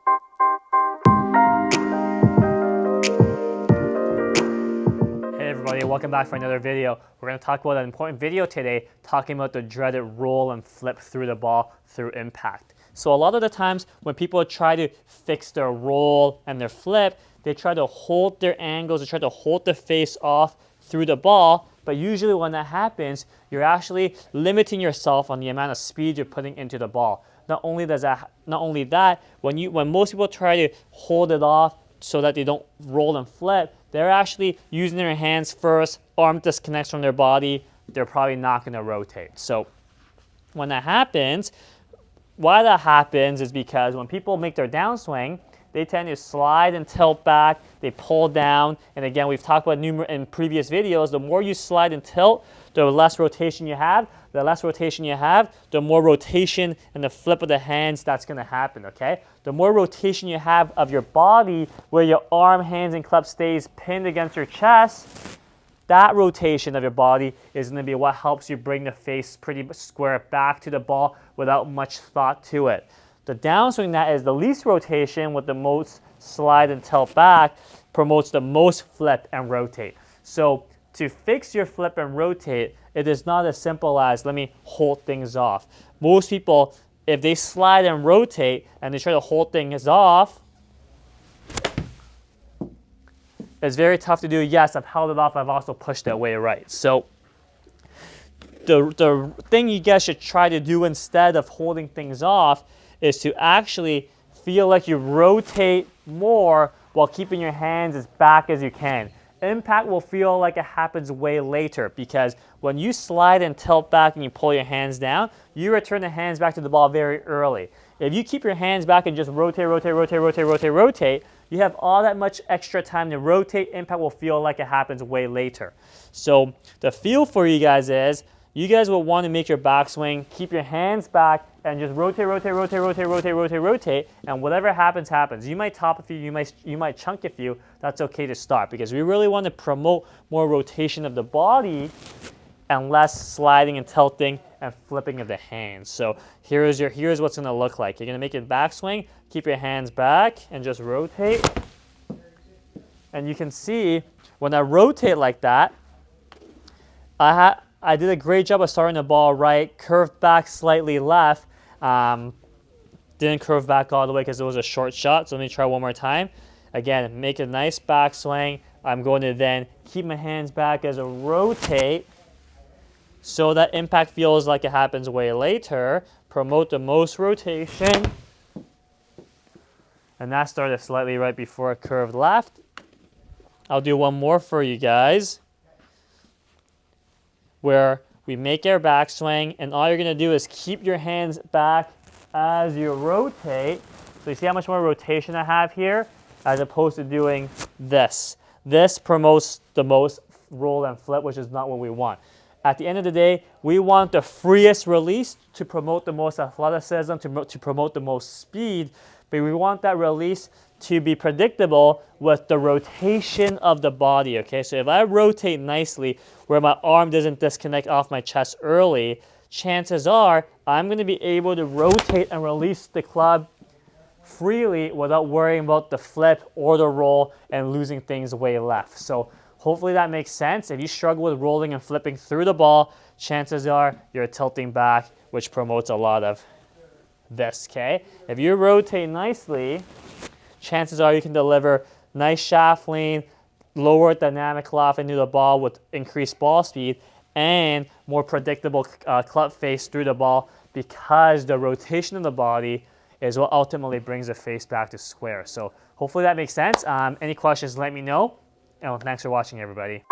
Hey everybody, welcome back for another video. We're going to talk about an important video today, talking about the dreaded roll and flip through the ball through impact. So a lot of the times when people try to fix their roll and their flip, they try to hold their angles, they try to hold the face off through the ball, but usually when that happens, you're actually limiting yourself on the amount of speed you're putting into the ball. Not only that, when most people try to hold it off so that they don't roll and flip, they're actually using their hands first, arm disconnects from their body, they're probably not going to rotate. So when that happens, why that happens is because when people make their downswing, they tend to slide and tilt back, they pull down, and again, we've talked about in previous videos, the more you slide and tilt, the less rotation you have. The less rotation you have, the more rotation and the flip of the hands that's going to happen, okay? The more rotation you have of your body where your arm, hands, and club stays pinned against your chest, that rotation of your body is going to be what helps you bring the face pretty square back to the ball without much thought to it. The downswing that is the least rotation with the most slide and tilt back promotes the most flip and rotate. So to fix your flip and rotate, it is not as simple as let me hold things off. Most people, if they slide and rotate and they try to hold things off, it's very tough to do. Yes, I've held it off. I've also pushed it away right. So the thing you guys should try to do instead of holding things off is to actually feel like you rotate more while keeping your hands as back as you can. Impact will feel like it happens way later because when you slide and tilt back and you pull your hands down, you return the hands back to the ball very early. If you keep your hands back and just rotate, you have all that much extra time to rotate. Impact will feel like it happens way later. So the feel for you guys is you guys will want to make your backswing, keep your hands back, and just rotate, and whatever happens, happens. You might top a few, you might chunk a few. That's okay to start because we really want to promote more rotation of the body and less sliding and tilting and flipping of the hands. So here's what's going to look like. You're going to make it backswing, keep your hands back, and just rotate. And you can see when I rotate like that, I did a great job of starting the ball right, curved back slightly left. Didn't curve back all the way because it was a short shot. So let me try one more time. Again, make a nice backswing. I'm going to then keep my hands back as a rotate so that impact feels like it happens way later. Promote the most rotation. And that started slightly right before it curved left. I'll do one more for you guys, where we make our backswing, and all you're going to do is keep your hands back as you rotate. So you see how much more rotation I have here as opposed to doing this. This promotes the most roll and flip, which is not what we want. At the end of the day, we want the freest release to promote the most athleticism, to promote the most speed, but we want that release to be predictable with the rotation of the body, okay? So if I rotate nicely where my arm doesn't disconnect off my chest early, chances are I'm going to be able to rotate and release the club freely without worrying about the flip or the roll and losing things way left. So hopefully that makes sense. If you struggle with rolling and flipping through the ball, chances are you're tilting back, which promotes a lot of this, okay? If you rotate nicely, chances are you can deliver nice shaft lean, lower dynamic loft into the ball with increased ball speed, and more predictable club face through the ball because the rotation of the body is what ultimately brings the face back to square. So hopefully that makes sense. Any questions, let me know. And thanks for watching, everybody.